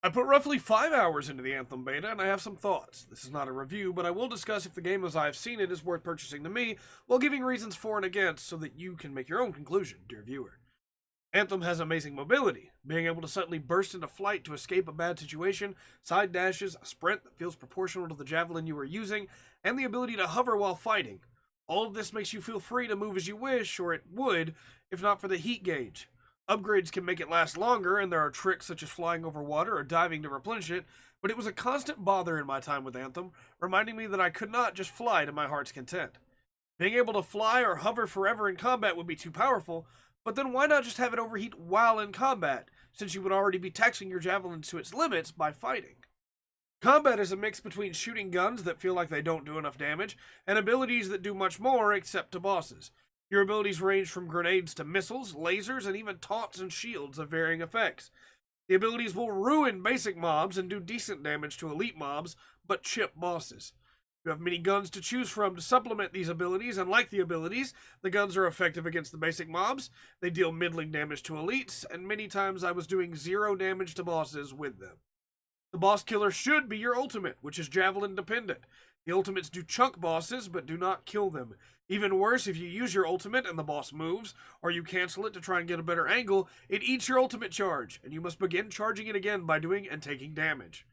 I put roughly 5 hours into the Anthem beta, and I have some thoughts. This is not a review, but I will discuss if the game as I have seen it is worth purchasing to me, while giving reasons for and against so that you can make your own conclusion, dear viewer. Anthem has amazing mobility, being able to suddenly burst into flight to escape a bad situation, side dashes, a sprint that feels proportional to the javelin you are using, and the ability to hover while fighting. All of this makes you feel free to move as you wish, or it would, if not for the heat gauge. Upgrades can make it last longer, and there are tricks such as flying over water or diving to replenish it, but it was a constant bother in my time with Anthem, reminding me that I could not just fly to my heart's content. Being able to fly or hover forever in combat would be too powerful, but then why not just have it overheat while in combat, since you would already be taxing your javelin to its limits by fighting? Combat is a mix between shooting guns that feel like they don't do enough damage, and abilities that do much more except to bosses. Your abilities range from grenades to missiles, lasers, and even taunts and shields of varying effects. The abilities will ruin basic mobs and do decent damage to elite mobs, but chip bosses. You have many guns to choose from to supplement these abilities, and like the abilities, the guns are effective against the basic mobs, they deal middling damage to elites, and many times I was doing 0 damage to bosses with them. The boss killer should be your ultimate, which is javelin dependent. The ultimates do chunk bosses, but do not kill them. Even worse, if you use your ultimate and the boss moves, or you cancel it to try and get a better angle, it eats your ultimate charge, and you must begin charging it again by doing and taking damage.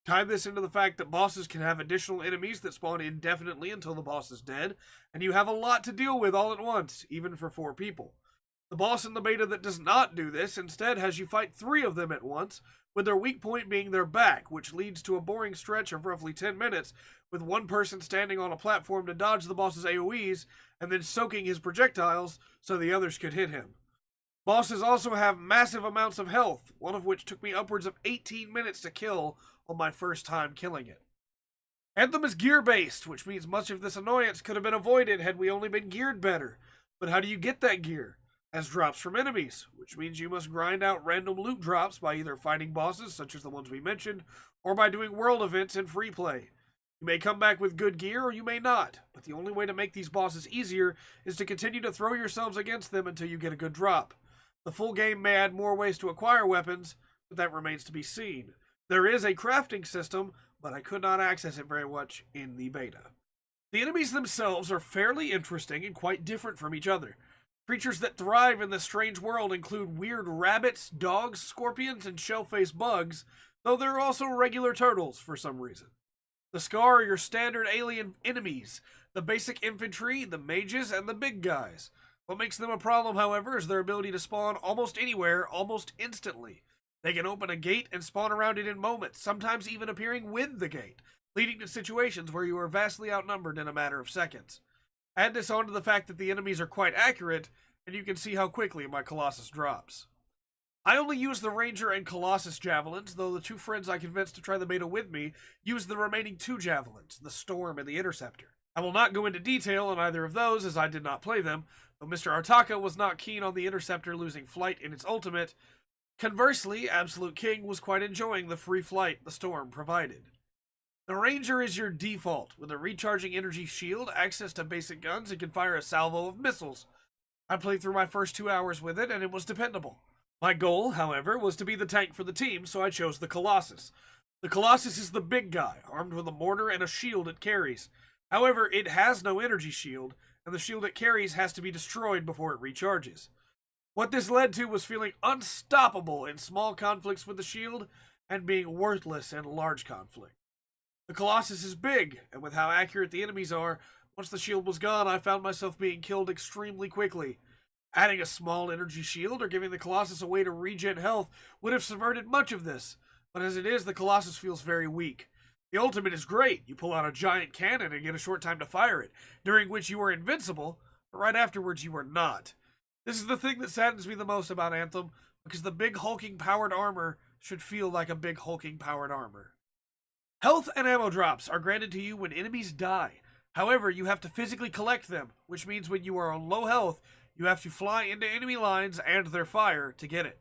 Tie this into the fact that bosses can have additional enemies that spawn indefinitely until the boss is dead, and you have a lot to deal with all at once, even for 4 people. The boss in the beta that does not do this instead has you fight 3 of them at once, with their weak point being their back, which leads to a boring stretch of roughly 10 minutes, with one person standing on a platform to dodge the boss's AoEs, and then soaking his projectiles so the others could hit him. Bosses also have massive amounts of health, one of which took me upwards of 18 minutes to kill on my first time killing it. Anthem is gear-based, which means much of this annoyance could have been avoided had we only been geared better. But how do you get that gear? As drops from enemies, which means you must grind out random loot drops by either fighting bosses, such as the ones we mentioned, or by doing world events in free play. You may come back with good gear, or you may not, but the only way to make these bosses easier is to continue to throw yourselves against them until you get a good drop. The full game may add more ways to acquire weapons, but that remains to be seen. There is a crafting system, but I could not access it very much in the beta. The enemies themselves are fairly interesting and quite different from each other. Creatures that thrive in this strange world include weird rabbits, dogs, scorpions, and shell-faced bugs, though there are also regular turtles for some reason. The Scar are your standard alien enemies, the basic infantry, the mages, and the big guys. What makes them a problem, however, is their ability to spawn almost anywhere, almost instantly. They can open a gate and spawn around it in moments, sometimes even appearing with the gate, leading to situations where you are vastly outnumbered in a matter of seconds. Add this on to the fact that the enemies are quite accurate, and you can see how quickly my Colossus drops. I only use the Ranger and Colossus javelins, though the 2 friends I convinced to try the beta with me used the remaining 2 javelins, the Storm and the Interceptor. I will not go into detail on either of those as I did not play them, but Mr. Artaka was not keen on the Interceptor losing flight in its ultimate. Conversely, Absolute King was quite enjoying the free flight the Storm provided. The Ranger is your default, with a recharging energy shield, access to basic guns, and can fire a salvo of missiles. I played through my first 2 hours with it, and it was dependable. My goal, however, was to be the tank for the team, so I chose the Colossus. The Colossus is the big guy, armed with a mortar and a shield it carries. However, it has no energy shield, and the shield it carries has to be destroyed before it recharges. What this led to was feeling unstoppable in small conflicts with the shield, and being worthless in large conflict. The Colossus is big, and with how accurate the enemies are, once the shield was gone, I found myself being killed extremely quickly. Adding a small energy shield or giving the Colossus a way to regen health would have subverted much of this, but as it is, the Colossus feels very weak. The ultimate is great. You pull out a giant cannon and get a short time to fire it, during which you are invincible, but right afterwards you are not. This is the thing that saddens me the most about Anthem, because the big hulking powered armor should feel like a big hulking powered armor. Health and ammo drops are granted to you when enemies die. However, you have to physically collect them, which means when you are on low health, you have to fly into enemy lines and their fire to get it.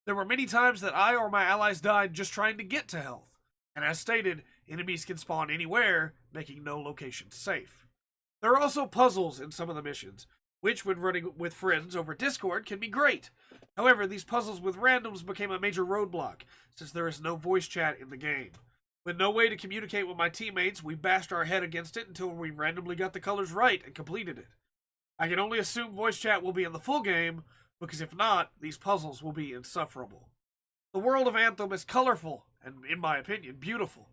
There were many times that I or my allies died just trying to get to health, and as stated, enemies can spawn anywhere, making no location safe. There are also puzzles in some of the missions, which when running with friends over Discord can be great. However, these puzzles with randoms became a major roadblock, since there is no voice chat in the game. With no way to communicate with my teammates, we bashed our head against it until we randomly got the colors right and completed it. I can only assume voice chat will be in the full game, because if not, these puzzles will be insufferable. The world of Anthem is colorful and, in my opinion, beautiful.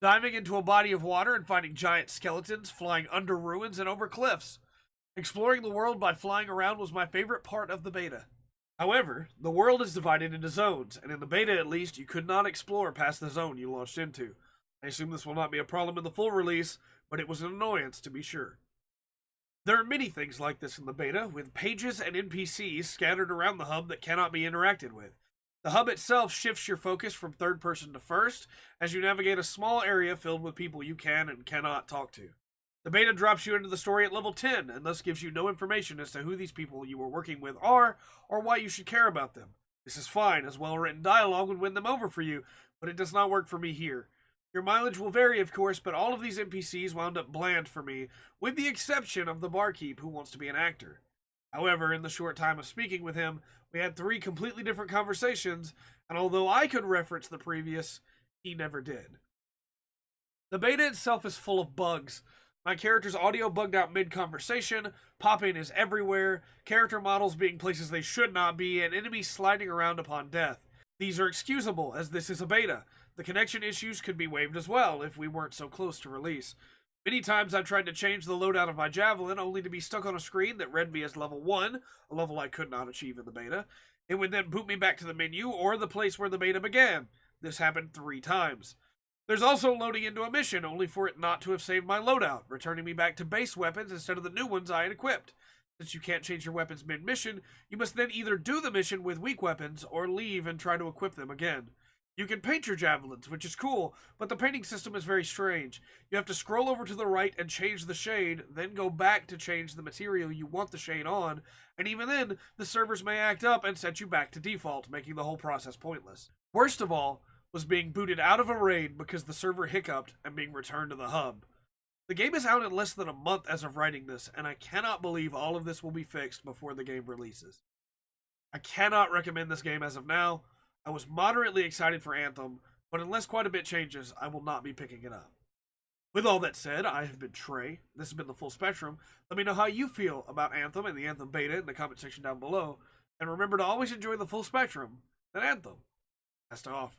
Diving into a body of water and finding giant skeletons flying under ruins and over cliffs. Exploring the world by flying around was my favorite part of the beta. However, the world is divided into zones, and in the beta at least, you could not explore past the zone you launched into. I assume this will not be a problem in the full release, but it was an annoyance to be sure. There are many things like this in the beta, with pages and NPCs scattered around the hub that cannot be interacted with. The hub itself shifts your focus from third person to first, as you navigate a small area filled with people you can and cannot talk to. The beta drops you into the story at level 10, and thus gives you no information as to who these people you are working with are, or why you should care about them. This is fine, as well-written dialogue would win them over for you, but it does not work for me here. Your mileage will vary, of course, but all of these NPCs wound up bland for me, with the exception of the barkeep who wants to be an actor. However, in the short time of speaking with him, we had 3 completely different conversations, and although I could reference the previous, he never did. The beta itself is full of bugs. My character's audio bugged out mid-conversation, pop-in is everywhere, character models being places they should not be, and enemies sliding around upon death. These are excusable, as this is a beta. The connection issues could be waived as well, if we weren't so close to release. Many times I've tried to change the loadout of my javelin, only to be stuck on a screen that read me as level 1, a level I could not achieve in the beta. It would then boot me back to the menu, or the place where the beta began. This happened 3 times. There's also loading into a mission, only for it not to have saved my loadout, returning me back to base weapons instead of the new ones I had equipped. Since you can't change your weapons mid-mission, you must then either do the mission with weak weapons, or leave and try to equip them again. You can paint your javelins, which is cool, but the painting system is very strange. You have to scroll over to the right and change the shade, then go back to change the material you want the shade on, and even then, the servers may act up and set you back to default, making the whole process pointless. Worst of all, was being booted out of a raid because the server hiccuped and being returned to the hub. The game is out in less than a month as of writing this, and I cannot believe all of this will be fixed before the game releases. I cannot recommend this game as of now. I was moderately excited for Anthem, but unless quite a bit changes, I will not be picking it up. With all that said, I have been Trey. This has been The Full Spectrum. Let me know how you feel about Anthem and the Anthem beta in the comment section down below, and remember to always enjoy the full spectrum that Anthem has to offer.